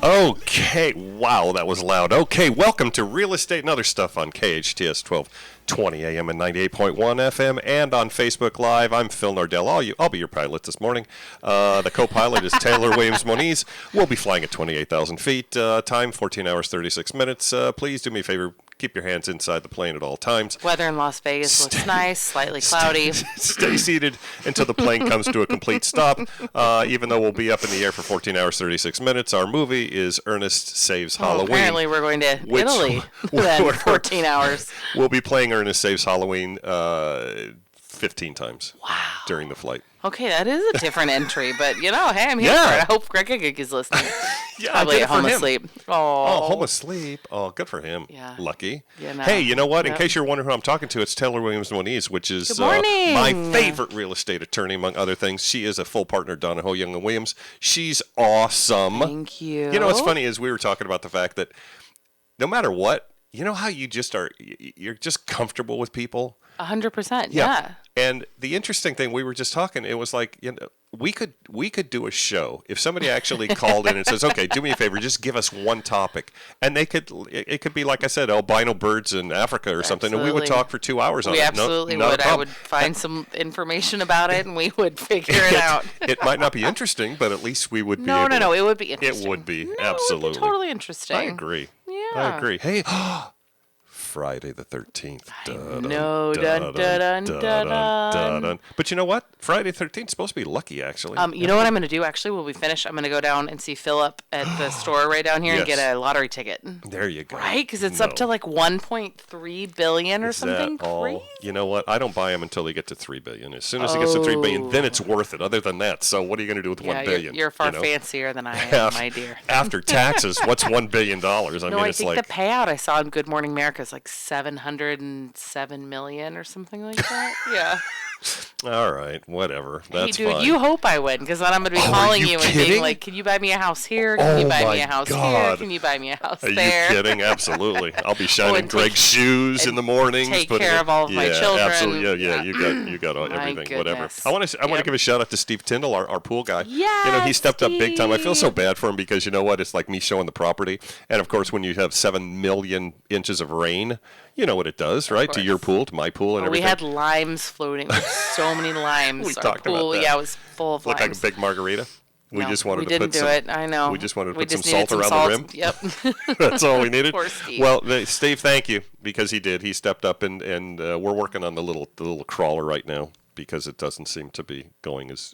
Okay, wow, that was loud. Okay, welcome to Real Estate and Other Stuff on KHTS 1220 AM and 98.1 FM and on Facebook Live. I'm Phil Nordell. I'll be your pilot this morning. The co-pilot is Taylor Williams Moniz. We'll be flying at 28,000 feet. Time, 14 hours, 36 minutes. Please do me a favor. Keep your hands inside the plane at all times. Weather in Las Vegas looks nice, slightly cloudy. Stay seated until the plane comes to a complete stop. Even though we'll be up in the air for 14 hours, 36 minutes, our movie is Ernest Saves Halloween. Apparently we're going to Italy then 14 hours. We'll be playing Ernest Saves Halloween 15 times during the flight. Okay, that is a different entry, but hey, I'm here for it. I hope Greg is listening. Probably at home asleep. Oh, home asleep. Oh, good for him. Yeah. Lucky. Yeah, no. Hey, you know what? In case you're wondering who I'm talking to, it's Taylor Williams Moniz, which is my favorite real estate attorney, among other things. She is a full partner, Donahoe, Young & Williams. She's awesome. Thank you. You know what's funny is we were talking about the fact that no matter what, you know how you just are, you're just comfortable with people? 100%, yeah. And the interesting thing, we were just talking, it was like, we could do a show if somebody actually called in and says, okay, do me a favor, just give us one topic. And it could be, like I said, albino birds in Africa or something, and we would talk for 2 hours on it. We absolutely would. I would find some information about it, and we would figure it out. It might not be interesting, but at least we would be No, it would be interesting. It would be, no, absolutely. It would be totally interesting. I agree. Yeah. I agree. Hey, Friday the 13th. No, dun, dun, dun, dun. But you know what? Friday the 13th is supposed to be lucky, actually. You know what I'm going to do, actually, when we finish? I'm going to go down and see Philip at the store right down here and get a lottery ticket. There you go. Right? Because it's up to like $1.3 billion or something crazy. You know what? I don't buy them until they get to $3 billion. As soon as it gets to $3 billion, then it's worth it. Other than that, so what are you going to do with $1 billion? You're far fancier than I am, my dear. After taxes, what's $1 billion? I think the payout I saw in Good Morning America is like $707 million or something like that. Yeah. All right, whatever. That's dude, fine. You hope I win, because then I'm going to be calling you and being like, can you buy me a house here? Can you buy me a house here? Can you buy me a house there? Are you kidding? Absolutely. I'll be shining Greg's shoes in the mornings. Take care of all of my children. Absolutely. Yeah. You got everything. Whatever. I want to give a shout out to Steve Tyndall, our pool guy. Yeah. He stepped up big time. I feel so bad for him because you know what? It's like me showing the property, and of course, when you have 7 million inches of rain. You know what it does, right? To your pool, to my pool, and everything. We had limes floating. So many limes. We talked pool, about that. Yeah, it was full of limes. Looked like a big margarita. We just wanted to put some. We didn't do it. I know. We just wanted to put some salt around the rim. Yep. That's all we needed. Poor Steve. Well, Steve, thank you because he did. He stepped up, and we're working on the little crawler right now. Because it doesn't seem to be going as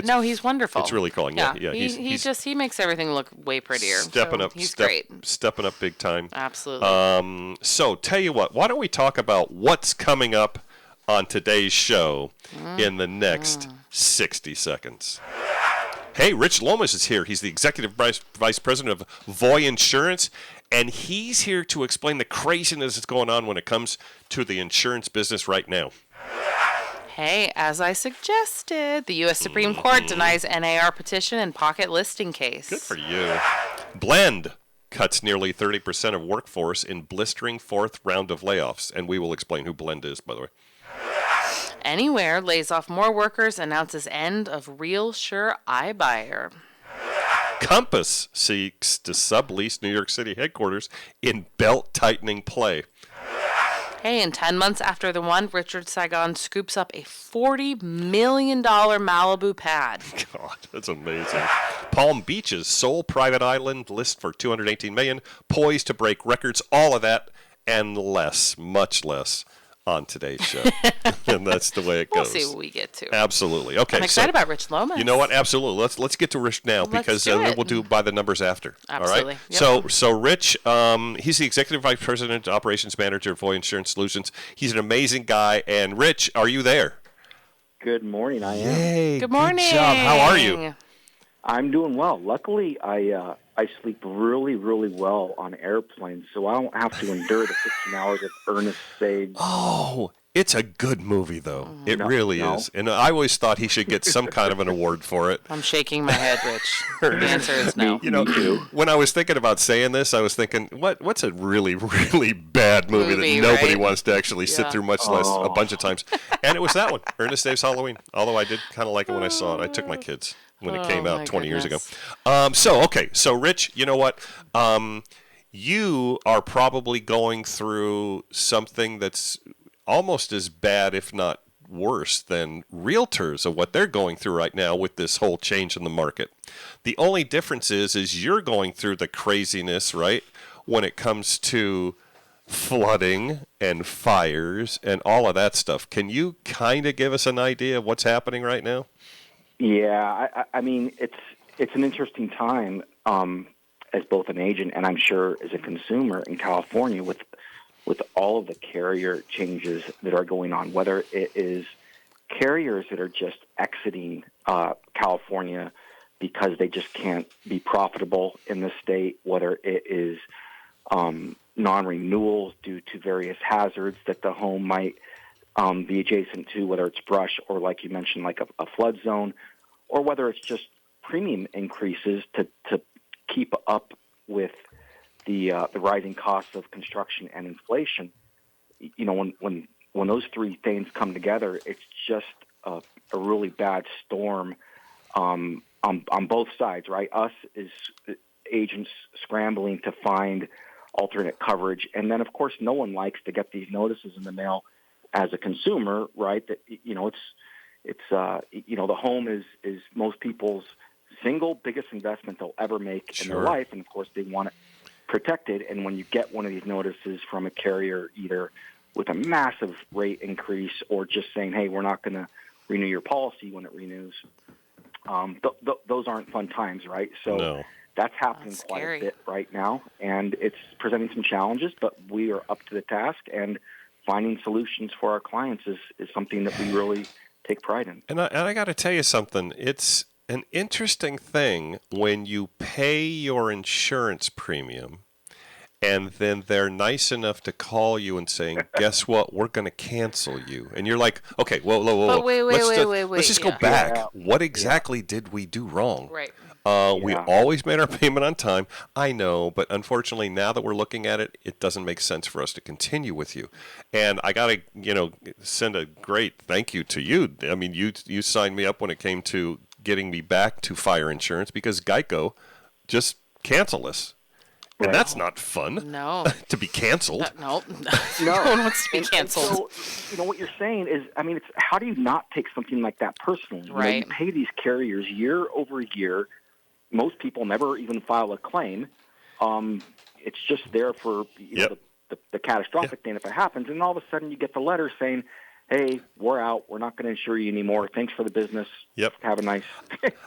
no, he's wonderful. It's really crawling. Yeah. He makes everything look way prettier. Stepping up. He's great. Stepping up big time. Absolutely. So tell you what, why don't we talk about what's coming up on today's show in the next 60 seconds? Hey, Rich Lomas is here. He's the executive vice president of Voy Insurance. And he's here to explain the craziness that's going on when it comes to the insurance business right now. Hey, as I suggested, the U.S. Supreme Court denies NAR petition and pocket listing case. Good for you. Blend cuts nearly 30% of workforce in blistering fourth round of layoffs. And we will explain who Blend is, by the way. Anywhere lays off more workers, announces end of Real Sure iBuyer. Compass seeks to sublease New York City headquarters in belt-tightening play. Hey, and 10 months after the one, Richard Saigon scoops up a $40 million Malibu pad. God, that's amazing. Palm Beach's sole private island list for $218 million, poised to break records. All of that and less, much less, on today's show. And that's the way it goes. We'll see what we get to. Absolutely. Okay. I'm excited about Rich Lomas. You know what? Absolutely. Let's get to Rich now because we'll do by the numbers after. Absolutely. All right. Yep. So Rich, he's the executive vice president, operations manager of Voy Insurance Solutions. He's an amazing guy. And Rich, are you there? Good morning. I am. Yay, good morning. Good job. How are you? I'm doing well. Luckily, I sleep really, really well on airplanes, so I don't have to endure the 16 hours of Ernest Saves. Oh, it's a good movie, though. It really is. And I always thought he should get some kind of an award for it. I'm shaking my head, Rich. The answer is no. You know, when I was thinking about saying this, I was thinking, what's a really, really bad movie that nobody wants to actually sit through, much less a bunch of times? And it was that one, Ernest Saves Halloween. Although I did kind of like it when I saw it. I took my kids. when it came out my 20 years ago. goodness. So Rich, you know what? You are probably going through something that's almost as bad, if not worse, than realtors of what they're going through right now with this whole change in the market. The only difference is you're going through the craziness, right, when it comes to flooding and fires and all of that stuff. Can you kind of give us an idea of what's happening right now? Yeah, I mean, it's an interesting time as both an agent and I'm sure as a consumer in California with all of the carrier changes that are going on, whether it is carriers that are just exiting California because they just can't be profitable in the state, whether it is non-renewals due to various hazards that the home might be adjacent to, whether it's brush or, like you mentioned, like a flood zone, or whether it's just premium increases to keep up with the rising costs of construction and inflation. You know, when those three things come together, it's just a really bad storm on both sides, right? Us as agents scrambling to find alternate coverage, and then of course no one likes to get these notices in the mail as a consumer, right? That it's the home is most people's single biggest investment they'll ever make in their life, and of course they want it protected. And when you get one of these notices from a carrier, either with a massive rate increase or just saying, hey, we're not going to renew your policy when it renews, those aren't fun times, right? So that's happening quite a bit right now, and it's presenting some challenges, but we are up to the task, and finding solutions for our clients is something that we really take pride in. And I got to tell you something. It's an interesting thing when you pay your insurance premium and then they're nice enough to call you and saying, guess what, we're going to cancel you. And you're like, okay, whoa. But wait. Let's just go back. Yeah. What exactly did we do wrong? Right. We always made our payment on time. I know, but unfortunately, now that we're looking at it, it doesn't make sense for us to continue with you. And I got to, send a great thank you to you. I mean, you signed me up when it came to getting me back to fire insurance because Geico just canceled us. And that's not fun. No. To be canceled. No. No one wants to be canceled. So, what you're saying is, I mean, it's how do you not take something like that personally? Right. You pay these carriers year over year. Most people never even file a claim. It's just there for the catastrophic thing if it happens. And all of a sudden you get the letter saying, hey, we're out. We're not going to insure you anymore. Thanks for the business. Yep. Have a nice...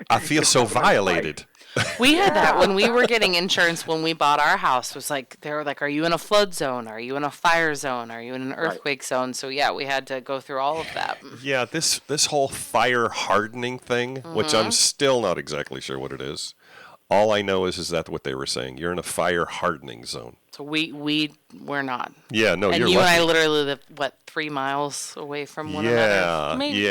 I feel so violated. We had that when we were getting insurance when we bought our house. It was like, they were like, are you in a flood zone? Are you in a fire zone? Are you in an earthquake zone? So, we had to go through all of that. Yeah, this whole fire hardening thing, which I'm still not exactly sure what it is. All I know is that what they were saying. You're in a fire hardening zone. So we're not. Yeah, no, and you're you lucky. And I literally live 3 miles away from one another. Maybe,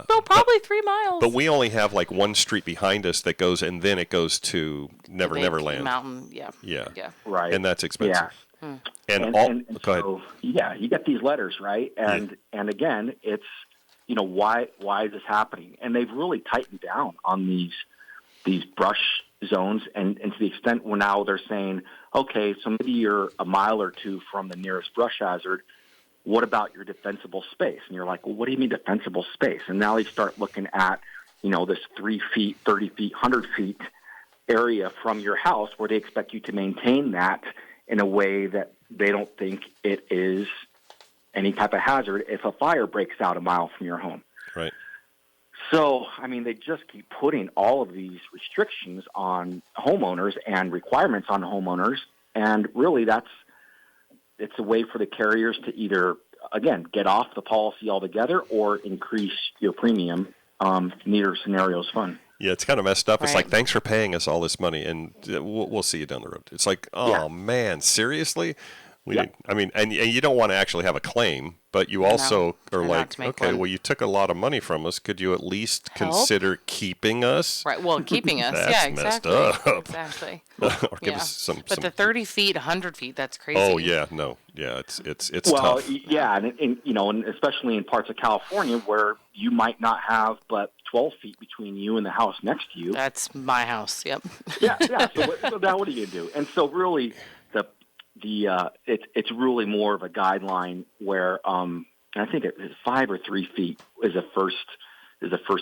probably 3 miles. But we only have like one street behind us that goes, and then it goes to Neverland Mountain. Yeah. Right. And that's expensive. Yeah. And go ahead. So, you get these letters, right? And again, it's why is this happening? And they've really tightened down on these brush zones, and to the extent where now they're saying, okay, so maybe you're a mile or two from the nearest brush hazard. What about your defensible space? And you're like, well, what do you mean defensible space? And now they start looking at, this 3 feet, 30 feet, 100 feet area from your house where they expect you to maintain that in a way that they don't think it is any type of hazard if a fire breaks out a mile from your home. Right. So, I mean, they just keep putting all of these restrictions on homeowners and requirements on homeowners, and really it's a way for the carriers to either, again, get off the policy altogether or increase your premium. Neither scenario is fun. Yeah, it's kind of messed up. Right. It's like, thanks for paying us all this money, and we'll see you down the road. It's like, man, seriously? And you don't want to actually have a claim, but you also are like, okay, one. well, you took a lot of money from us. Could you at least consider keeping us? Right. Well, keeping us. That's exactly. messed up. Exactly. Or give us some. But the 30 feet, 100 feet, that's crazy. Oh yeah, no, yeah, it's well, tough. Yeah, and especially in parts of California where you might not have but 12 feet between you and the house next to you. That's my house. Yep. Yeah. So now what are you gonna do? And so really, it's really more of a guideline where I think 5 or 3 feet is a first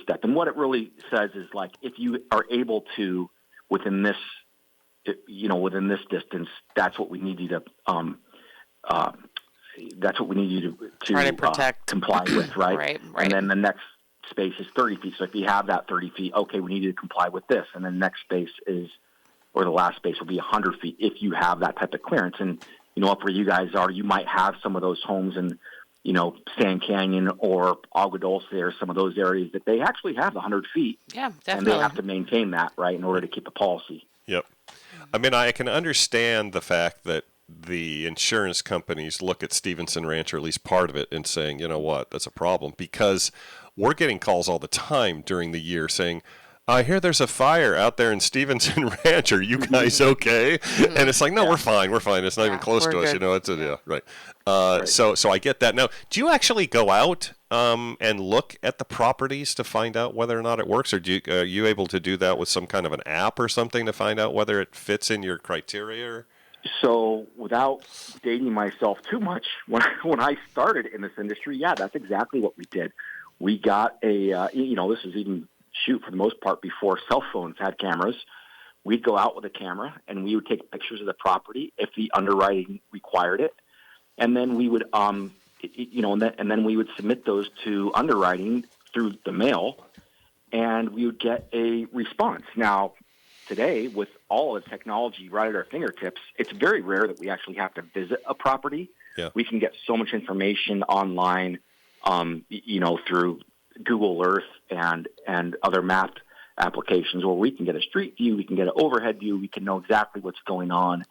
step. And what it really says is like if you are able to within this distance, that's what we need you to try to protect, comply with, right? Right. And then the next space is 30 feet. So if you have that 30 feet, okay, we need you to comply with this. And then the next space or the last space will be 100 feet if you have that type of clearance. And, up where you guys are, you might have some of those homes in, Sand Canyon or Agua Dulce or some of those areas that they actually have 100 feet. Yeah, definitely. And they have to maintain that, right, in order to keep the policy. Yep. I mean, I can understand the fact that the insurance companies look at Stevenson Ranch, or at least part of it, and saying, you know what, that's a problem. Because we're getting calls all the time during the year saying, I hear there's a fire out there in Stevenson Ranch. Are you guys okay? And it's like, no, we're fine. It's not even close to us. Good. Right. So I get that. Now, do you actually go out and look at the properties to find out whether or not it works, or are you able to do that with some kind of an app or something to find out whether it fits in your criteria? So without dating myself too much, when I started in this industry, that's exactly what we did. We got this is even for the most part before cell phones had cameras. We'd go out with a camera and we would take pictures of the property if the underwriting required it, and then we would and then we would submit those to underwriting through the mail, and we would get a response. Now, today, with all of the technology right at our fingertips, it's very rare that we actually have to visit a property. Yeah. We can get so much information online, through Google Earth and other map applications, where we can get a street view, we can get an overhead view, we can know exactly what's going on.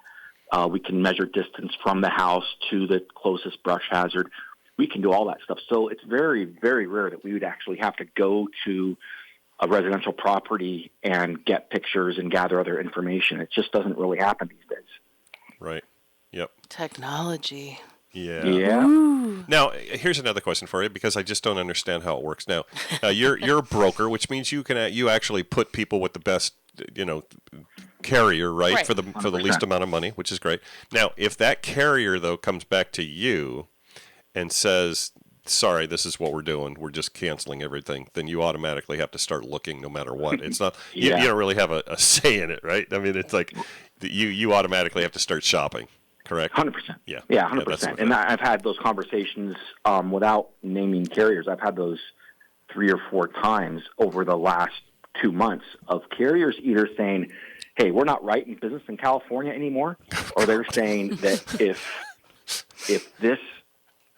We can measure distance from the house to the closest brush hazard. We can do all that stuff. So it's very, very rare that we would actually have to go to a residential property and get pictures and gather other information. It just doesn't really happen these days. Right. Yep. Technology. Yeah. Ooh. Now, here's another question for you, because I just don't understand how it works. Now, you're a broker, which means you actually put people with the best, carrier, right? For the least amount of money, which is great. Now, if that carrier though comes back to you and says, sorry, this is what we're doing, we're just canceling everything, then you automatically have to start looking no matter what. It's not you don't really have a say in it, right? I mean, it's like you automatically have to start shopping. Correct. 100%. Yeah. 100%. And I've had those conversations without naming carriers. I've had those 3 or 4 times over the last 2 months of carriers either saying, "Hey, we're not writing business in California anymore," or they're saying that if this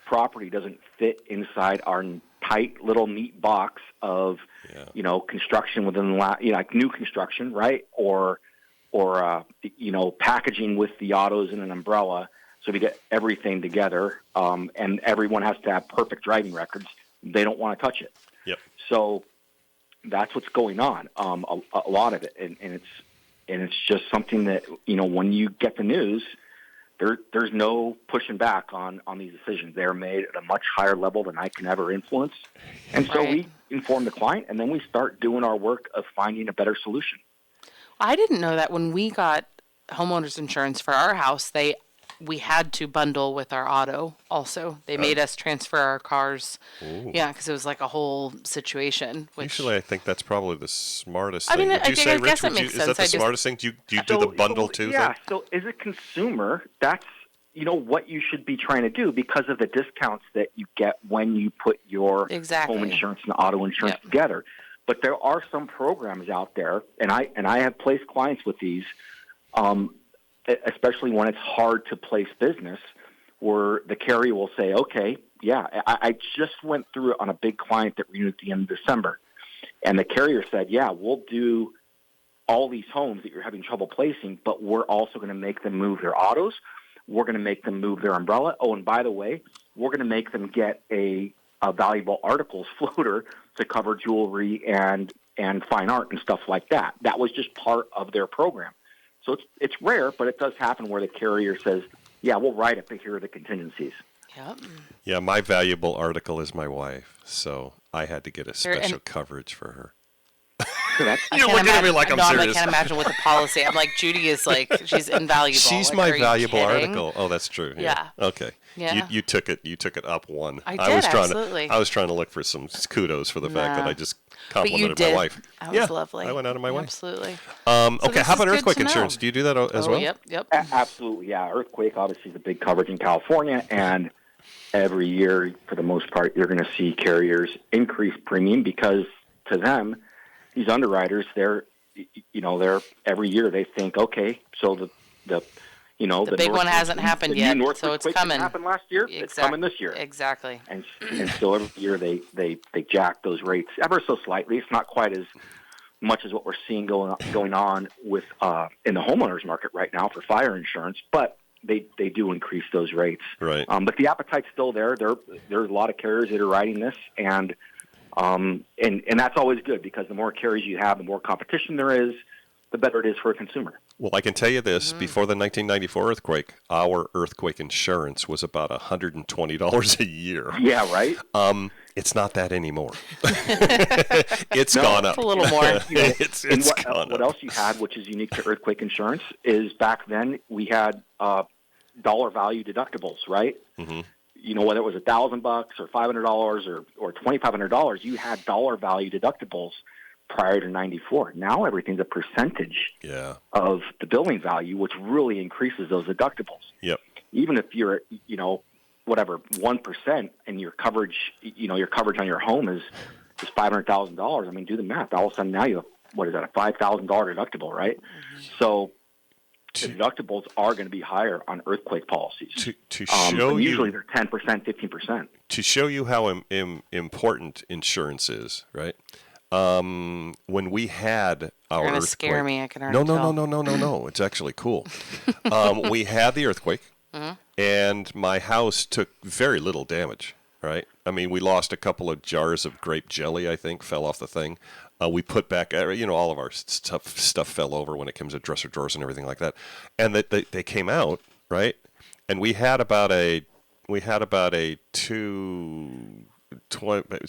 property doesn't fit inside our tight little neat box of construction within like new construction, right, or packaging with the autos in an umbrella, so we get everything together, and everyone has to have perfect driving records, they don't want to touch it. Yep. So that's what's going on, a lot of it, and it's just something that when you get the news, there's no pushing back on these decisions. They're made at a much higher level than I can ever influence, and so we inform the client, and then we start doing our work of finding a better solution. I didn't know that when we got homeowners insurance for our house, we had to bundle with our auto also. They made us transfer our cars. Ooh. Yeah, because it was like a whole situation. Usually I think that's probably the smartest thing. I Would you say, I guess Rich, it makes is sense. that the smartest thing? Do you do the bundle too? Yeah, thing? so as a consumer, that's what you should be trying to do because of the discounts that you get when you put your home insurance and auto insurance together. But there are some programs out there, and I have placed clients with these, especially when it's hard to place business, where the carrier will say, okay, I just went through it on a big client that renewed at the end of December. And the carrier said, we'll do all these homes that you're having trouble placing, but we're also going to make them move their autos. we're going to make them move their umbrella. Oh, and by the way, we're going to make them get a valuable articles floater to cover jewelry and fine art and stuff like that. That was just part of their program. So it's rare, but it does happen where the carrier says, yeah, we'll write it, but here are the contingencies. Yep. Yeah, my valuable article is my wife, so I had to get a special coverage for her. You're looking at me like I'm serious. I can't imagine what the policy. I'm like, Judy is like, she's invaluable. She's like, my valuable article. Oh, that's true. Yeah. Okay. Yeah. You took it up one. I did, absolutely. I was trying to look for some kudos for the fact that I just complimented my wife. That was lovely. I went out of my way. Absolutely. Okay, how about earthquake insurance? Do you do that as well? Yep. Absolutely, yeah. Earthquake obviously is a big coverage in California, and every year, for the most part, you're going to see carriers increase premium because to them, these underwriters, they're every year they think, okay, so the big one hasn't happened yet, so it's coming. Happened last year. Exactly. It's coming this year. Exactly. And so every year they jack those rates ever so slightly. It's not quite as much as what we're seeing going on with in the homeowners market right now for fire insurance, but they do increase those rates. Right. But the appetite's still there. There's a lot of carriers that are writing this, and that's always good because the more carriers you have, the more competition there is, the better it is for a consumer. Well, I can tell you this. Before the 1994 earthquake, our earthquake insurance was about $120 a year. Yeah, right? It's not that anymore. It's gone up. It's a little more. It's gone up. What else you had, which is unique to earthquake insurance, is back then we had dollar value deductibles, right? Mm-hmm. Whether it was $1,000 or $500 or $2,500, you had dollar value deductibles prior to 94. Now everything's a percentage of the billing value, which really increases those deductibles. Yep. Even if you're, 1% and your coverage, your coverage on your home is $500,000. I mean, do the math. All of a sudden now you have, what is that, a $5,000 deductible, right? Mm-hmm. So the deductibles are going to be higher on earthquake policies. To show you, usually they're 10%, 15%. To show you how important insurance is, right? When we had our You're gonna earthquake, scare me. I can already tell. No. It's actually cool. We had the earthquake, and my house took very little damage. Right? I mean, we lost a couple of jars of grape jelly. I think fell off the thing. We put back, all of our stuff fell over when it comes to dresser drawers and everything like that. And they came out, right? And we had about a it's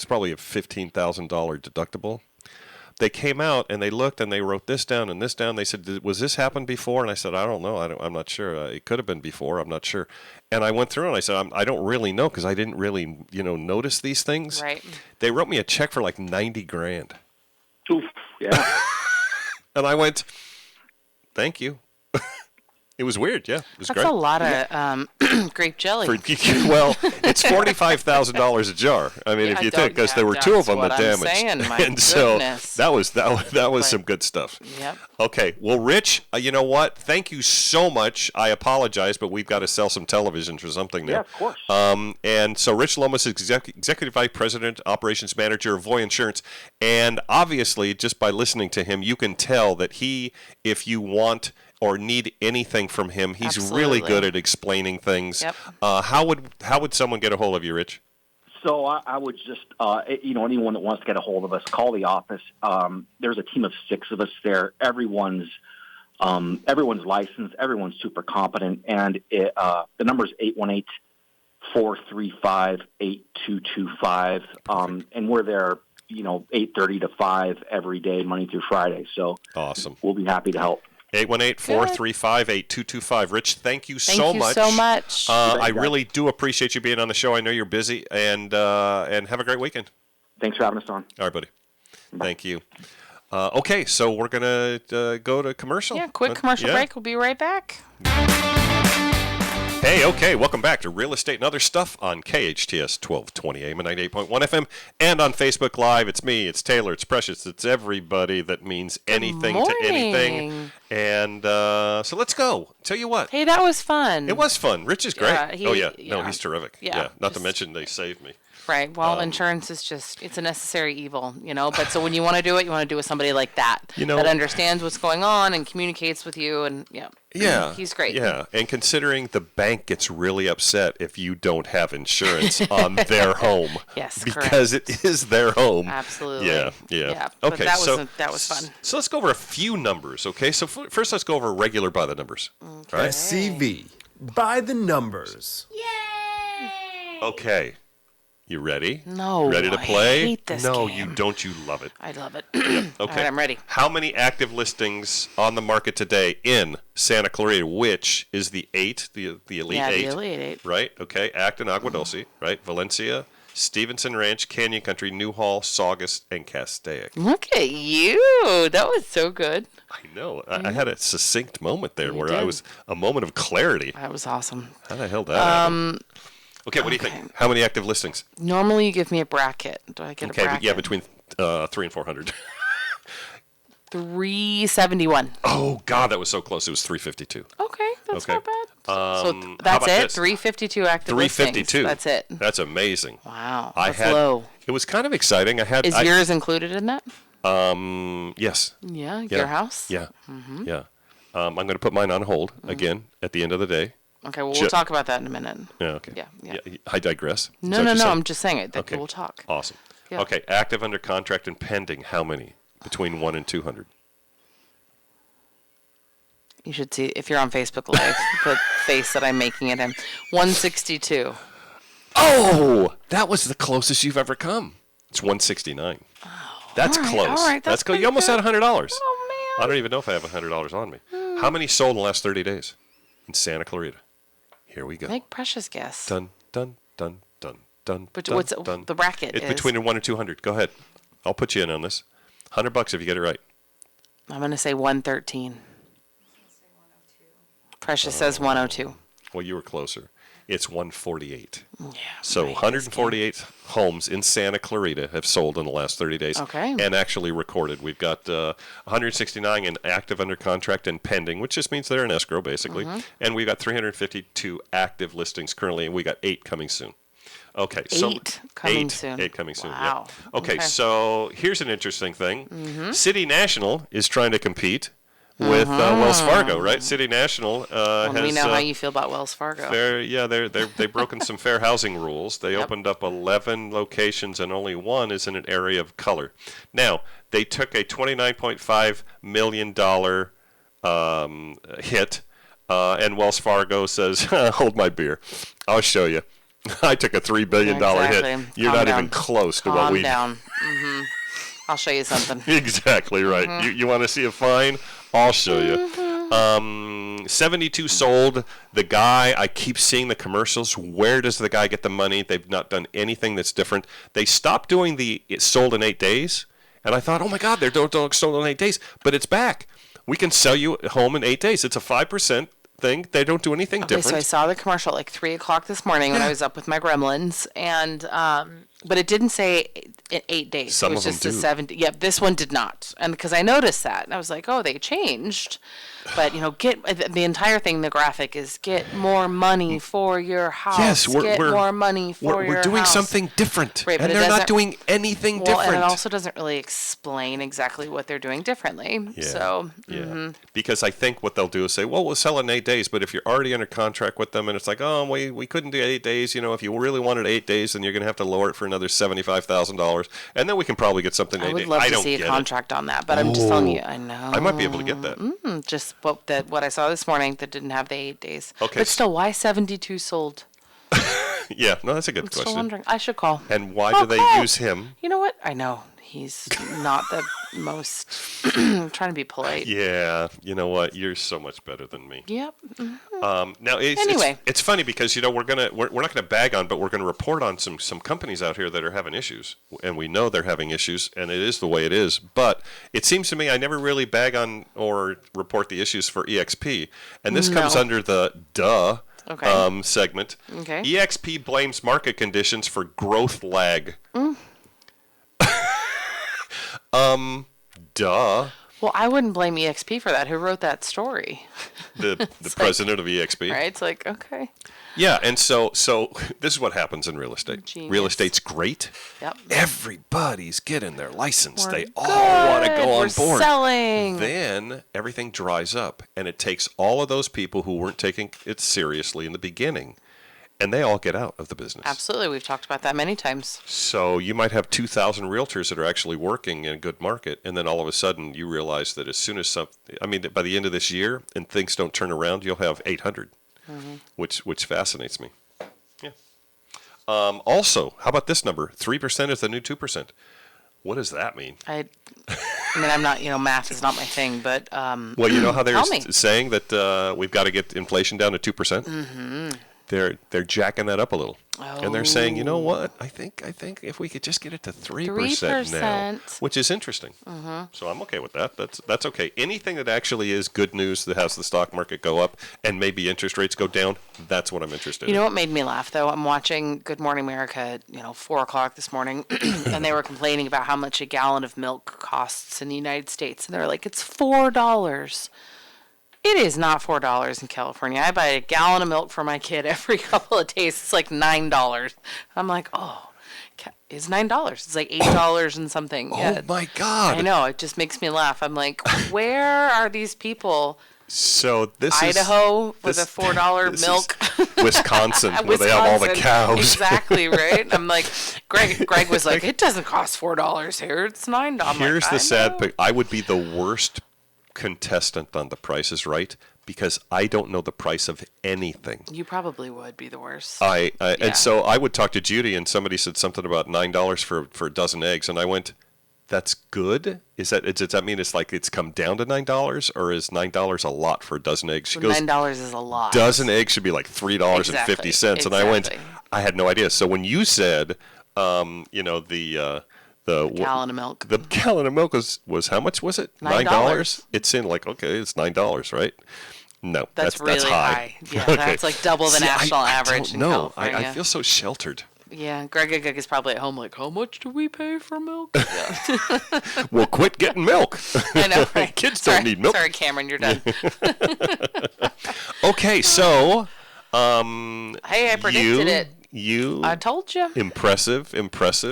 probably a $15,000 deductible. They came out and they looked and they wrote this down and this down. They said, "Was this happened before?" And I said, "I don't know. I'm not sure. It could have been before. I'm not sure." And I went through and I said, "I don't really know because I didn't really, notice these things." Right. They wrote me a check for like $90,000. Oof, yeah. And I went, "Thank you." It was weird, yeah. It was That's great. a lot of grape jelly. Well, it's $45,000 a jar. I mean, if you think, because there were two of them that damaged, and so that was some good stuff. Yep. Okay, well, Rich, you know what? Thank you so much. I apologize, but we've got to sell some televisions or something now. Yeah, of course. And so, Rich Lomas is Executive Vice President, Operations Manager of Voy Insurance, and obviously, just by listening to him, you can tell that if you want or need anything from him, he's really good at explaining things. Yep. How would someone get a hold of you, Rich? So I would just, anyone that wants to get a hold of us, call the office. There's a team of 6 of us there. Everyone's licensed. Everyone's super competent. And the number is 818-435-8225. And we're there, 8:30 to 5 every day, Monday through Friday. So awesome. We'll be happy to help. 818-435-8225. Rich, thank you so much. Thank you so much. I really do appreciate you being on the show. I know you're busy, and have a great weekend. Thanks for having us on. All right, buddy. Bye. Thank you. Okay, so we're going to go to commercial. Yeah, quick commercial break. We'll be right back. Hey, okay, welcome back to Real Estate and Other Stuff on KHTS 1220 AM and 98.1 FM and on Facebook Live. It's me, it's Taylor, it's Precious, it's everybody that means anything to anything. And so let's go. Tell you what. Hey, that was fun. It was fun. Rich is great. Yeah, he's terrific. Yeah, Not to mention they saved me. Right. Well, insurance is it's a necessary evil, but so when you want to do it, you want to do it with somebody like that, that understands what's going on and communicates with you. And yeah, he's great. Yeah. And considering the bank gets really upset if you don't have insurance on their home. Yes, because correct. it is their home. Absolutely. Yeah. But Okay. that was fun. So let's go over a few numbers. Okay. So first, let's go over regular by the numbers. Okay. All right. CV by the numbers. Okay. You ready? No. Ready to play? I hate this No, game. you don't. You love it. I love it. Okay. All right, I'm ready. How many active listings on the market today in Santa Clarita, which is the eight, the Elite Eight? Yeah, the Elite Eight. Right? Okay. Acton, Agua Dulce, right? Valencia, Stevenson Ranch, Canyon Country, Newhall, Saugus, and Castaic. Look at you. That was so good. I know. I had a succinct moment there where I did. was a moment of clarity. That was awesome. How the hell did that happen? Okay, what do you think? How many active listings? Normally you give me a bracket. Do I get a bracket? Yeah, between 300 and 400. 371. Oh, God, that was so close. It was 352. Okay, that's Okay. not bad. How So about that's it? this? 352 active listings. 352. That's it. That's amazing. Wow, I that's had, low. It was kind of exciting. Is yours included in that? Yes. Yeah, Yeah. your house? Yeah. Yeah. I'm going to put mine on hold again at the end of the day. Okay, well, we'll talk about that in a minute. Yeah, okay. Yeah. I digress. Is that No, what no, you're no, saying? I'm just saying it. Okay. We'll talk. Awesome. Yeah. Okay, active, under contract, and pending, how many? Between 1 and 200. You should see, if you're on Facebook Live, the face that I'm making it in. 162. Oh! That was the closest you've ever come. It's 169. Oh, that's all right, close. all right, that's close. You pretty almost good. had $100. Oh, man. I don't even know if I have $100 on me. How many sold in the last 30 days in Santa Clarita? Here we go. Make precious guess. Dun, dun, dun, dun, dun, But dun, what's dun. the bracket It's is? between 1 and 200. Go ahead. I'll put you in on this. $100 if you get it right. I'm going to say 113. Precious says 102. Well, you were closer. It's 148. Yeah. So 148 homes in Santa Clarita have sold in the last 30 days. Okay. And actually recorded. We've got 169 in active, under contract, and pending, which just means they're in escrow, basically. And we've got 352 active listings currently, and we got 8 coming soon. Okay. Eight coming soon. 8 coming soon, Wow. yeah. Okay, so here's an interesting thing. City National is trying to compete with Wells Fargo, right? City National has... we know how you feel about Wells Fargo. They've broken some fair housing rules. They opened up 11 locations, and only one is in an area of color. Now, they took a $29.5 million hit, and Wells Fargo says, hold my beer. I'll show you. I took a $3 billion hit. You're Calm not down. even close to what Calm we... down. I'll show you something. Exactly right. You want to see a fine? I'll show you. 72 sold. The guy, I keep seeing the commercials. Where does the guy get the money? They've not done anything that's different. They stopped doing it sold in 8 days. And I thought, oh my God, they're doing sold in 8 days. But it's back. We can sell you a home in 8 days. It's a 5% thing. They don't do anything different. So I saw the commercial at like 3 o'clock this morning when I was up with my gremlins, and but it didn't say 8 days. Some it was of them just a do. 70. Yep, this one did not, and because I noticed that, and I was like, oh, they changed. But get the entire thing. The graphic is get more money for your house. Yes, get more money for your we're doing house. something different, Right, but and it they're not doesn't- doing anything Well, different. and it also doesn't really explain exactly what they're doing differently. Yeah. So, Yeah. Because I think what they'll do is say, well, we'll sell in 8 days, but if you're already under contract with them and it's like, oh, we couldn't do 8 days, if you really wanted 8 days, then you're going to have to lower it for another $75,000, and then we can probably get something in I 8 would days. love I to don't see a get it. contract on that, but I'm just telling you, I know. I might be able to get that. Just what I saw this morning that didn't have the 8 days. Okay. But still, why 72 sold? Yeah, no, that's a good I'm still question. wondering. I should call. And why I'll do they call. use him? You know what? I know. He's not the most... I'm trying to be polite. Yeah, you know what? You're so much better than me. Yep. Now, Anyway. it's funny because we're not gonna bag on, but we're gonna report on some companies out here that are having issues, and we know they're having issues, and it is the way it is. But it seems to me I never really bag on or report the issues for EXP, and this comes No. under the duh Okay. segment. Okay. EXP blames market conditions for growth lag. Duh. Well, I wouldn't blame EXP for that. Who wrote that story? The president of EXP. Right? It's like, okay. Yeah, and so this is what happens in real estate. Genius. Real estate's great. Yep. Everybody's getting their license. We're They good. all want to go on We're board. selling. Then everything dries up, and it takes all of those people who weren't taking it seriously in the beginning, and they all get out of the business. Absolutely. We've talked about that many times. So you might have 2,000 realtors that are actually working in a good market, and then all of a sudden you realize that as soon as by the end of this year, and things don't turn around, you'll have 800, which fascinates me. Yeah. Also, how about this number? 3% is the new 2%. What does that mean? I mean, I'm not, math is not my thing, but Well, you know how they're tell me. saying that we've got to get inflation down to 2%? Mm-hmm. They're jacking that up a little. And they're saying, you know what? I think if we could just get it to 3% now, which is interesting. Mm-hmm. So I'm okay with that. That's okay. Anything that actually is good news that has the stock market go up and maybe interest rates go down, that's what I'm interested in. You know what made me laugh, though? I'm watching Good Morning America at, 4 o'clock this morning, and they were complaining about how much a gallon of milk costs in the United States. And they're like, it's $4. It is not $4 in California. I buy a gallon of milk for my kid every couple of days. It's like $9. I'm like, oh, it's $9. It's like $8 and something. Oh, my God. I know. It just makes me laugh. I'm like, where are these people? So this Idaho is with a $4 milk. Wisconsin, where they have all the cows. Exactly, right? I'm like, Greg was like, it doesn't cost $4 here. It's $9. I'm Here's like, the sad thing. I would be the worst contestant on The Price is Right because I don't know the price of anything. You probably would be the worst. And so I would talk to Judy, and somebody said something about $9 for a dozen eggs, and I went, "That's good? Does that mean it's come down to $9, or is $9 a lot for a dozen eggs?" She goes, $9 is a lot. Dozen eggs should be like $3.50, Exactly. and I went, I had no idea. So when you said, the gallon of milk. The gallon of milk was how much was it? $9. It seemed like, okay, it's $9, right? No, that's really high. Yeah, Okay. that's like double the national average in No, California. I feel so sheltered. Yeah, Greg is probably at home like, how much do we pay for milk? Yeah. Well, quit getting milk. I know, right? Kids don't need milk. Sorry, Cameron, you're done. Okay, so Hey, I predicted it. I told you. Impressive.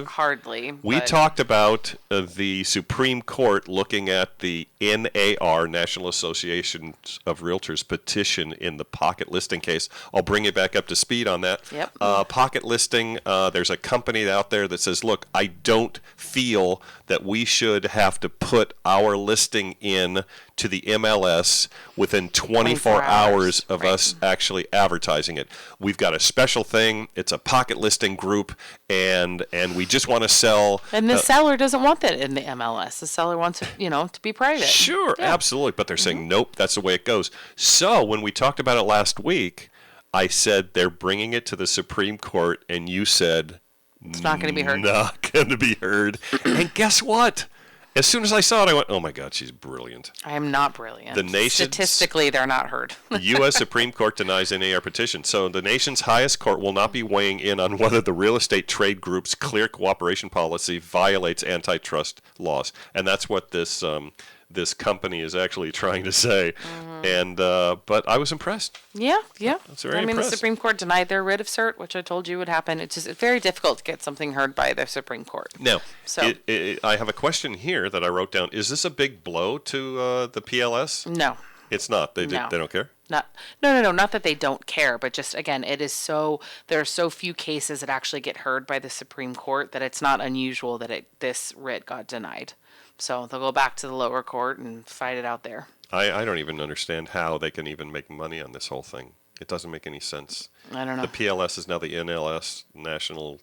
Hardly. We talked about the Supreme Court looking at the NAR, National Association of Realtors petition in the pocket listing case. I'll bring you back up to speed on that. Yep. Pocket listing, there's a company out there that says, look, I don't feel that we should have to put our listing in to the MLS within 24 hours of us actually advertising it. We've got a special thing. It's a pocket listing group, and we just want to sell. And the seller doesn't want that in the MLS. The seller wants it, to be private. Sure, absolutely. But they're saying, nope, that's the way it goes. So when we talked about it last week, I said they're bringing it to the Supreme Court, and you said it's not going to be heard. Not going to be heard. And guess what? As soon as I saw it, I went, oh, my God, she's brilliant. I am not brilliant. The nation's, statistically, they're not heard. The U.S. Supreme Court denies NAR petition. So the nation's highest court will not be weighing in on whether the real estate trade group's clear cooperation policy violates antitrust laws. And that's what this company is actually trying to say. And but I was impressed. Yeah. I was very impressed. The Supreme Court denied their writ of cert, which I told you would happen. It's very difficult to get something heard by the Supreme Court. Now, so I have a question here that I wrote down. Is this a big blow to the PLS? No. It's not. They don't care? No. Not that they don't care, but just, again, there are so few cases that actually get heard by the Supreme Court that it's not unusual that this writ got denied. So they'll go back to the lower court and fight it out there. I don't even understand how they can even make money on this whole thing. It doesn't make any sense. I don't know. The PLS is now the NLS, National,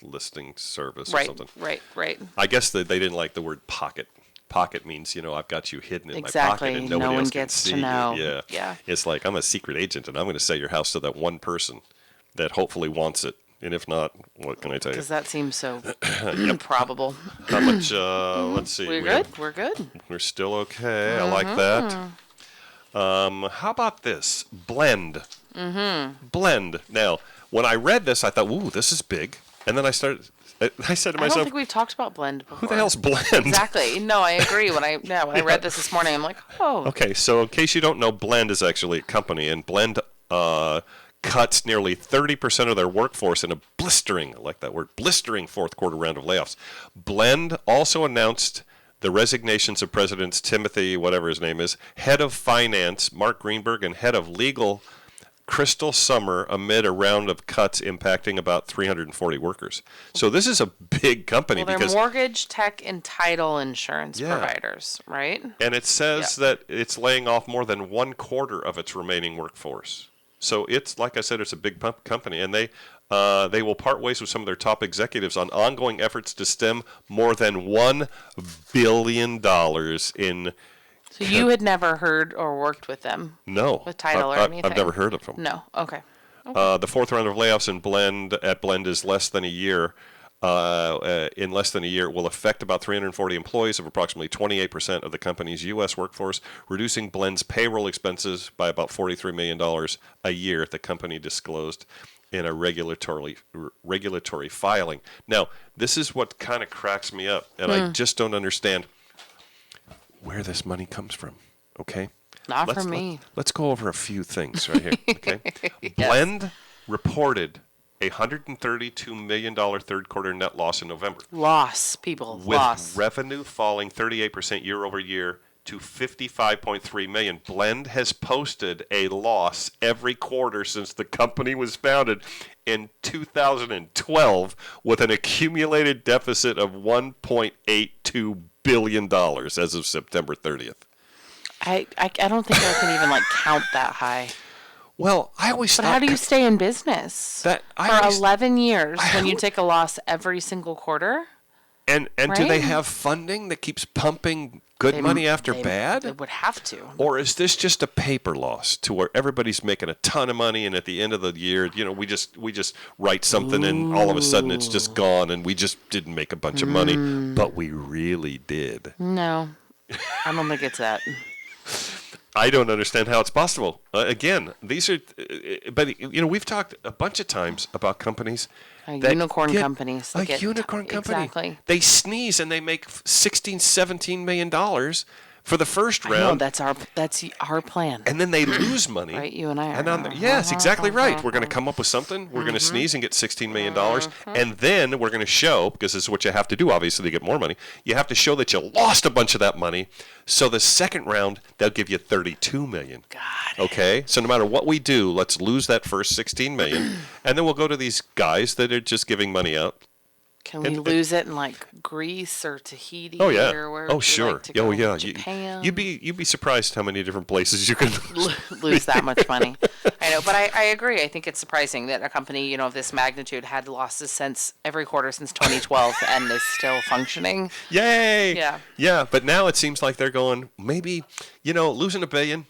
Listing Service or something. Right. I guess they didn't like the word pocket. Pocket means, I've got you hidden in my pocket and nobody else gets can see to know. you. Yeah. It's like I'm a secret agent and I'm going to sell your house to that one person that hopefully wants it. And if not, what can I tell you? Because that seems so improbable. How much, let's see. We're good. We're still okay. I like that. How about this? Blend. Blend. Now, when I read this, I thought, ooh, this is big. And then I started I said to I don't myself, think we've talked about Blend before. who the hell's Blend? Exactly. No, I agree. When I read this morning, I'm like, oh. Okay, so in case you don't know, Blend is actually a company, and Blend cuts nearly 30% of their workforce in a blistering, I like that word, blistering fourth quarter round of layoffs. Blend also announced the resignations of Presidents Timothy, whatever his name is, head of finance, Mark Greenberg, and head of legal, Crystal Summer, amid a round of cuts impacting about 340 workers. So this is a big company Well, they're because mortgage, tech, and title insurance providers, right? and it says that it's laying off more than 1/4 of its remaining workforce. So it's, like I said, it's a big company, and they will part ways with some of their top executives on ongoing efforts to stem more than $1 billion in. So you had never heard or worked with them? No. With title or anything? I've never heard of them. No. Okay. The fourth round of layoffs in Blend is less than a year. In less than a year, it will affect about 340 employees of approximately 28% of the company's U.S. workforce, reducing Blend's payroll expenses by about $43 million a year, the company disclosed in a regulatory filing. Now, this is what kind of cracks me up, and I just don't understand where this money comes from, okay? Not for me. Let's go over a few things right here, okay? Yes. Blend reported a $132 million third quarter net loss in November. Loss, people. With Loss. revenue falling 38% year over year to $55.3 million. Blend has posted a loss every quarter since the company was founded in 2012 with an accumulated deficit of $1.82 billion as of September 30th. I don't think I can even count that high. Well, I always But thought how do you stay in business for 11 years when you take a loss every single quarter? And do they Right? have funding that keeps pumping good money after bad? They would have to. Or is this just a paper loss to where everybody's making a ton of money, and at the end of the year, we just write something and all of a sudden it's just gone, and we just didn't make a bunch of money, but we really did. No, I don't think it's that. I don't understand how it's possible. Again, these are, but we've talked a bunch of times about companies. Unicorn companies. A unicorn company. Exactly. They sneeze and they make $16, $17 million for the first round. I know, that's our plan. And then they lose money. Right, you and I are. And yes, exactly right. We're going to come up with something. We're going to sneeze and get $16 million. And then we're going to show, because this is what you have to do, obviously, to get more money, you have to show that you lost a bunch of that money. So the second round, they'll give you $32 million. God. Okay? So no matter what we do, let's lose that first $16 million. And then we'll go to these guys that are just giving money out. Can we lose it in Greece or Tahiti? Oh yeah. Or where Oh would you sure. like to go? Oh yeah. Japan. You'd be surprised how many different places you can lose that much money. I know, but I agree. I think it's surprising that a company of this magnitude had losses since every quarter since 2012 and is still functioning. Yay! Yeah. Yeah, but now it seems like they're going maybe losing $1 billion.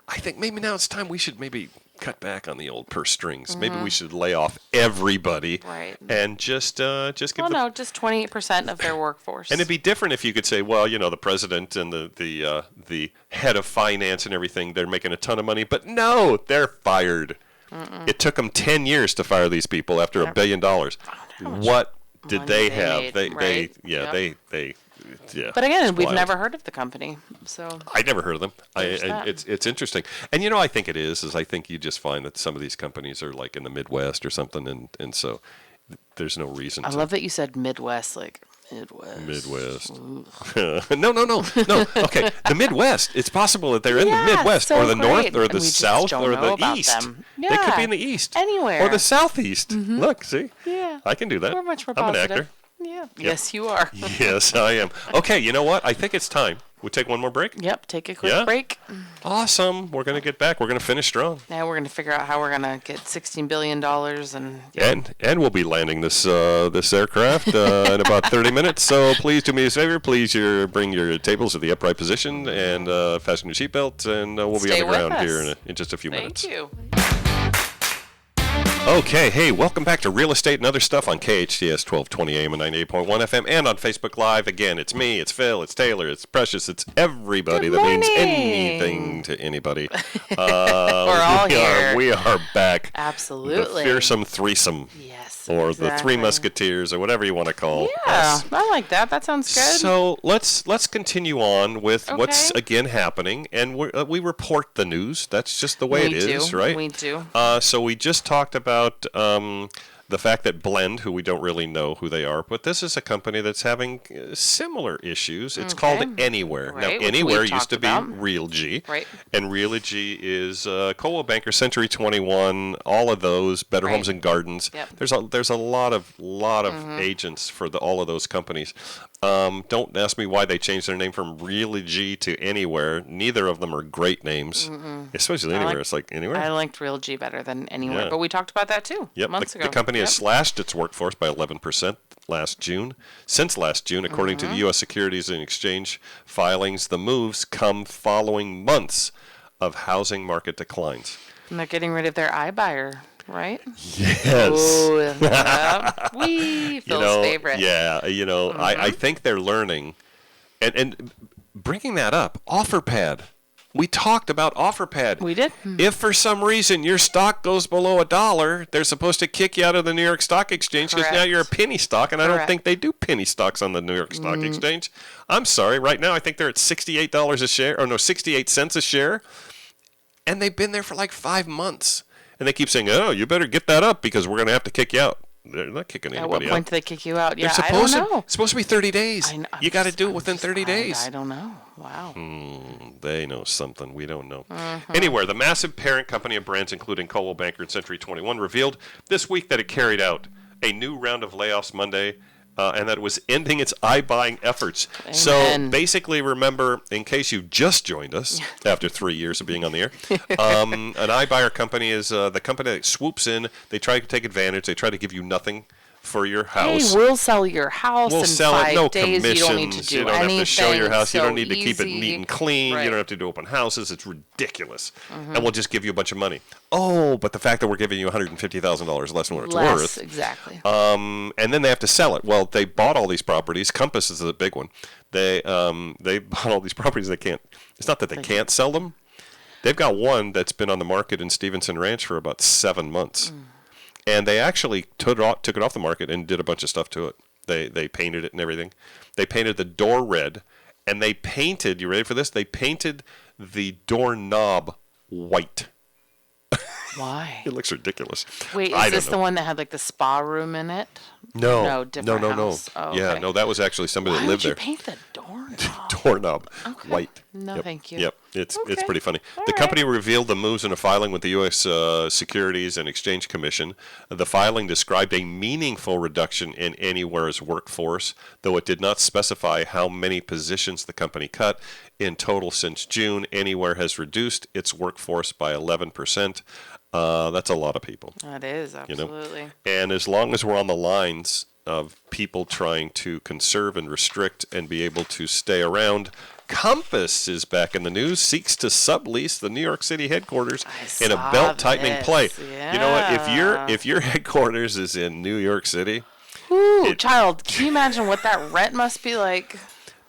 I think maybe now it's time we should maybe cut back on the old purse strings. Maybe we should lay off everybody, Right. and just give just 28% of their workforce. And it'd be different if you could say, well, the president and the head of finance and everything, they're making a ton of money, but no, they're fired. It took them 10 years to fire these people after $1 billion. What did money they they have? made, right? They. Yeah, But again, it's we've wild. never heard of the company, so I never heard of them. That. It's interesting, and I think it is I think you just find that some of these companies are like in the Midwest or something, and so there's no reason. I love that you said Midwest, Midwest. No. Okay, the Midwest. It's possible that they're in the Yeah, Midwest so or the great. North or And the we just South don't or know the about East. them. They could Yeah, be in the East, anywhere. or the Southeast. Look, see, Yeah. I can do that. We're much more I'm positive. an actor. Yeah. Yes, you are. Yes, I am. Okay, you know what? I think it's time. We take one more break? Yep. Take a quick Yeah? break. Awesome. We're going to get back. We're going to finish strong. Now we're going to figure out how we're going to get $16 billion And we'll be landing this aircraft in about 30 minutes. So please do me a favor. Please bring your tables to the upright position and fasten your seatbelt, and we'll be on Stay the with ground us. here in just a few minutes. Thank you. Okay, hey, welcome back to Real Estate and Other Stuff on KHTS 1220 AM and 98.1 FM and on Facebook Live. Again, it's me, it's Phil, it's Taylor, it's Precious, it's everybody Good that means morning. anything to anybody. We're all here. We are back. Absolutely. The fearsome threesome. Yes. Or exactly. the Three Musketeers, or whatever you want to call Yeah, us. I like that. That sounds good. So let's continue on with what's Okay. again happening, and we report the news. That's just the way We it is, do. right? We do. So we just talked about the fact that Blend, who we don't really know who they are, but this is a company that's having similar issues. It's called Anywhere. Right, Now, which Anywhere we've used to talked be about. RealG, Right. and RealG is Coldwell Banker, Century 21, all of those, Better Right. Homes and Gardens. Yep. There's a lot of agents for all of those companies. Don't ask me why they changed their name from RealG to Anywhere. Neither of them are great names, especially Anywhere. It's like Anywhere. I liked Real G better than Anywhere, Yeah. but we talked about that too Yep, months ago. the company has Yep. slashed its workforce by 11% since last June, according to the U.S. Securities and Exchange filings. The moves come following months of housing market declines. And they're getting rid of their iBuyer, right? Yes. Oh, yeah. Phil's favorite. Yeah, I think they're learning, and bringing that up, OfferPad. We talked about OfferPad. We did. If for some reason your stock goes below $1, they're supposed to kick you out of the New York Stock Exchange because now Correct. you're a penny stock, and I don't Correct. think they do penny stocks on the New York Stock Exchange. I'm sorry. Right now, I think they're at $68 a share, or no, 68 cents a share, and they've been there for like 5 months. And they keep saying, "Oh, you better get that up because we're going to have to kick you out." They're not kicking At what anybody point out. do they kick you out? They're Yeah, I don't know. it's supposed to be 30 days. I'm You got to just- do it I'm within just- 30 days. I don't know. Wow. They know something we don't know. Anyway, the massive parent company of brands, including Coldwell Banker and Century 21, revealed this week that it carried out a new round of layoffs Monday, and that it was ending its iBuying efforts. So Amen. basically, remember, in case you just joined us after 3 years of being on the air, an iBuyer company is the company that swoops in. They try to take advantage. They try to give you nothing for your house. Hey, we'll sell your house We'll in sell 5 it, no days. commissions. You don't need to do you don't anything. have to show your house. You So don't need to keep it neat easy. and clean. Right. You don't have to do open houses. It's ridiculous. And we'll just give you a bunch of money. Oh, but the fact that we're giving you $150,000 less than what it's Less, worth. exactly. And then they have to sell it. Well, they bought all these properties. Compass is the big one. They bought all these properties. They can't. It's not that they can't sell them. They've got one that's been on the market in Stevenson Ranch for about 7 months. And they actually took it off the market and did a bunch of stuff to it. They painted it and everything. They painted the door red, and they painted, you ready for this? They painted the doorknob white. Why? It looks ridiculous. Wait, I is don't this the know. one that had like the spa room in it? No, No, different no. house. Oh, Yeah, okay. no, that was actually somebody Why that would lived you there. paint the doorknob? Doorknob white. No, Yep. thank you. Yep, it's Okay. pretty funny. All The right. company revealed the moves in a filing with the U.S. Securities and Exchange Commission. The filing described a meaningful reduction in Anywhere's workforce, though it did not specify how many positions the company cut. In total, since June, Anywhere has reduced its workforce by 11%. That's a lot of people. That is, You know? absolutely. And as long as we're on the lines of people trying to conserve and restrict and be able to stay around, Compass is back in the news, seeks to sublease the New York City headquarters I in a saw belt-tightening this. play. You know what? Yeah. If your headquarters is in New York City, Ooh, child, can you imagine what that rent must be like?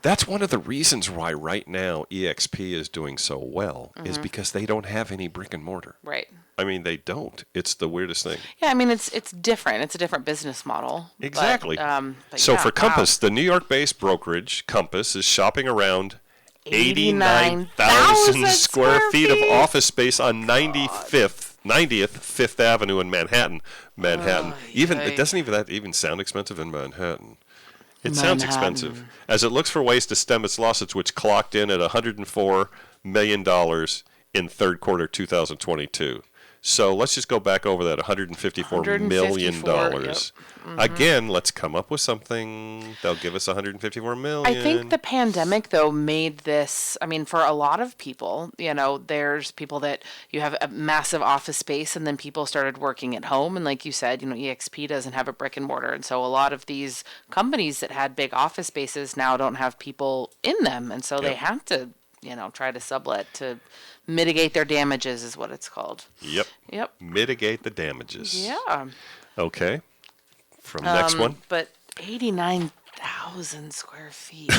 that's one of the reasons why right now EXP is doing so well, is because they don't have any brick and mortar. Right. I mean, they don't. It's the weirdest thing. Yeah, I mean it's different. It's a different business model. but, Exactly. but So yeah, for wow. Compass, the New York-based brokerage Compass is shopping around 89,000 89,000 square feet of feet. office space on 90th Fifth Avenue in Manhattan. Even yay. it doesn't even that even sound expensive in Manhattan. It sounds Manhattan. expensive as it looks for ways to stem its losses, which clocked in at $104 million in third quarter 2022. So let's just go back over that $154 million. Yep. Again, let's come up with something. They'll give us $154 million. I think the pandemic, though, made this, I mean, for a lot of people, there's people that you have a massive office space and then people started working at home. And like you said, EXP doesn't have a brick and mortar. And so a lot of these companies that had big office spaces now don't have people in them. And so they have to, try to sublet to mitigate their damages is what it's called. Yep. Mitigate the damages. Yeah. Okay. From next one. But 89,000 1,000 square feet.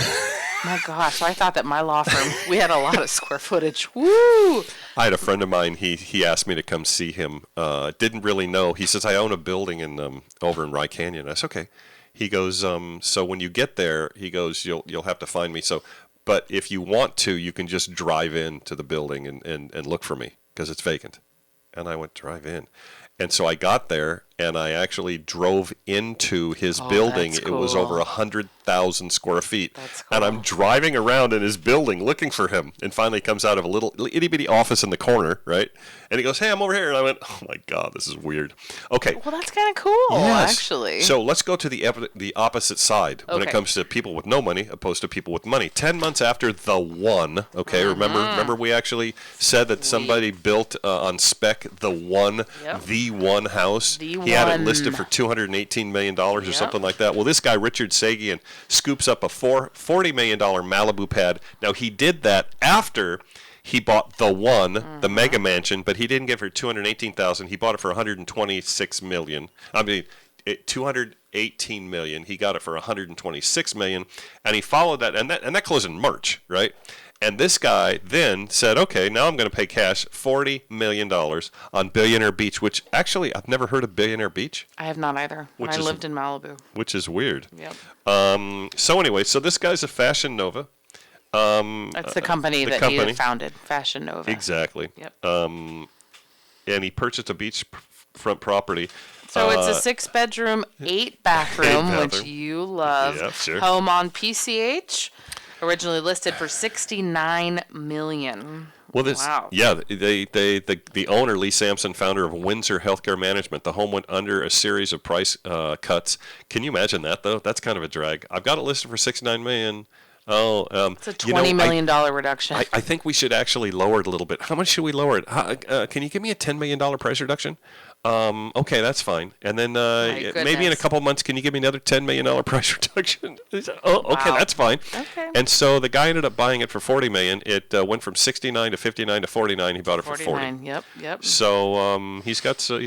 My gosh, I thought that my law firm, we had a lot of square footage. Woo! I had a friend of mine. He asked me to come see him. Didn't really know. He says, I own a building in over in Rye Canyon. I said, okay. He goes, so when you get there, he goes, you'll have to find me. So, but if you want to, you can just drive in to the building and look for me because it's vacant. And I went, drive in. And so I got there, and I actually drove into his building. That's It was cool. over 100,000 square feet. That's And cool. I'm driving around in his building looking for him. And finally comes out of a little itty-bitty office in the corner, right? And he goes, hey, I'm over here. And I went, oh, my God, this is weird. Okay. Well, that's kind of cool, Yes. actually. So let's go to the opposite side when it Okay. comes to people with no money opposed to people with money. 10 months after the one, okay, remember we actually said that somebody built on spec the one house. The he had it one. listed for $218 million or something like that. Well, this guy, Richard Sagian, scoops up a $40 million Malibu pad. Now, he did that after he bought the one, the mega mansion, but he didn't get it for $218,000. He bought it for $126 million. I mean, $218 million. He got it for $126 million, and he followed that, and that closed in March, right? And this guy then said, okay, now I'm going to pay cash $40 million on Billionaire Beach, which actually I've never heard of Billionaire Beach, I have not either. Which I is- lived in Malibu. which is weird. Yep. So anyway, so this guy's a Fashion Nova. That's the company the that company. he founded, Fashion Nova. Exactly. Yep. And he purchased a beachfront property. So it's a 6-bedroom, 8-bathroom, which bathroom. you love. Yep, sure. Home on PCH, originally listed for $69 million. Well, this, Wow. yeah, the owner, Lee Sampson, founder of Windsor Healthcare Management, the home went under a series of price cuts. Can you imagine that, though? That's kind of a drag. I've got it listed for $69 million. Oh, It's a $20 million reduction. I think we should actually lower it a little bit. How much should we lower it? Can you give me a $10 million price reduction? Okay, that's fine. And then maybe in a goodness. couple months, can you give me another $10 million price reduction? Oh, okay, Wow. that's fine. Okay. And so the guy ended up buying it for $40 million. It went from 69 to 59 to 49. He bought it for 40. 49. Yep. So he's got a It's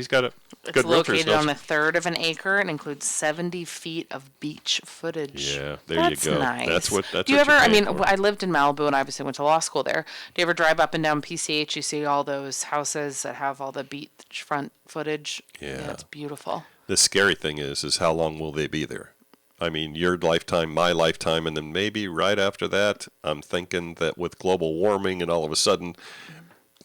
good realtor's located on notes. a third of an acre and includes 70 feet of beach footage. Yeah, there That's you go. Nice. That's what Do you what ever? you're I paying mean, for. I lived in Malibu and obviously went to law school there. Do you ever drive up and down PCH? You see all those houses that have all the beachfront footage. Yeah. It's beautiful. The scary thing is how long will they be there? I mean, your lifetime, my lifetime, and then maybe right after that, I'm thinking that with global warming and all of a sudden,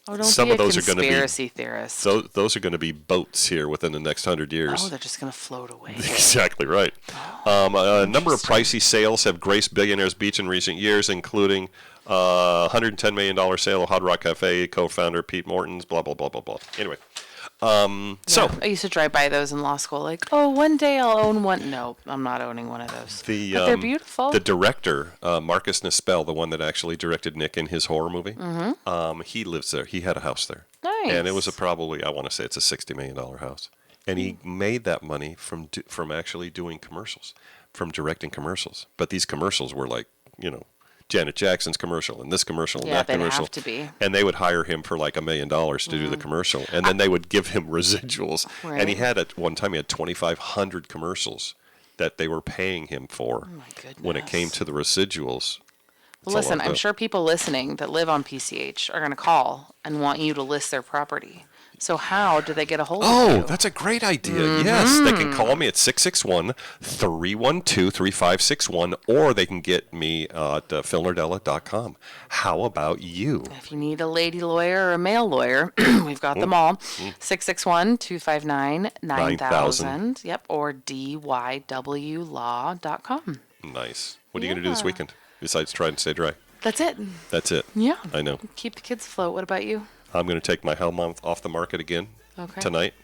Oh, don't some be of those a are gonna be- conspiracy theorist. those are going to be boats here within the next 100 years. Oh, they're just gonna float away. Exactly right. A number of pricey sales have graced Billionaire's Beach in recent years, including $110 million sale of Hard Rock Cafe, co-founder Pete Morton's, blah, blah, blah, blah, blah. Anyway, so I used to drive by those in law school. Like, oh, one day I'll own one. No, I'm not owning one of those. the But they're beautiful. The director, Marcus Nispel, the one that actually directed Nick in his horror movie, he lives there. He had a house there. Nice. And it was probably, I want to say it's a $60 million house. And he made that money from actually doing commercials, from directing commercials. But these commercials were like, Janet Jackson's commercial and this commercial and Yeah, that they'd commercial. have to be. And they would hire him for like $1 million to do the commercial. And then they would give him residuals. And he Right. had at one time, he had 2,500 commercials that they were paying him for Oh my goodness. when it came to the residuals. Well, It's a listen, lot I'm of- sure people listening that live on PCH are going to call and want you to list their property. So how do they get a hold of you? Oh, that's a great idea. Yes, they can call me at 661-312-3561, or they can get me at philnardella.com. How about you? If you need a lady lawyer or a male lawyer, we've got them all. 661-259-9000. Yep, or dywlaw.com. Nice. What are you going to do this weekend besides try and stay dry? That's it. That's it. Yeah. I know. Keep the kids afloat. What about you? I'm going to take my helm off the market again Okay. tonight,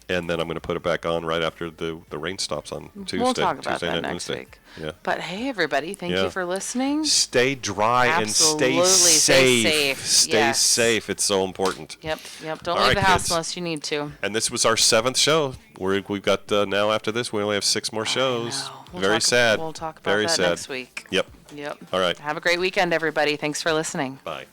and then I'm going to put it back on right after the rain stops on Tuesday. We'll talk about Tuesday that night, next Wednesday. week. Yeah. But hey, everybody, thank Yeah. you for listening. Stay dry Absolutely. and Stay stay safe. safe. Stay Yes. safe. It's so important. Yep. Don't All leave right, the house kids. unless you need to. And this was our 7th show. We've got now after this, we only have 6 more shows. Very sad. We'll talk about Very that sad. next week. Yep. Yep. All right. Have a great weekend, everybody. Thanks for listening. Bye.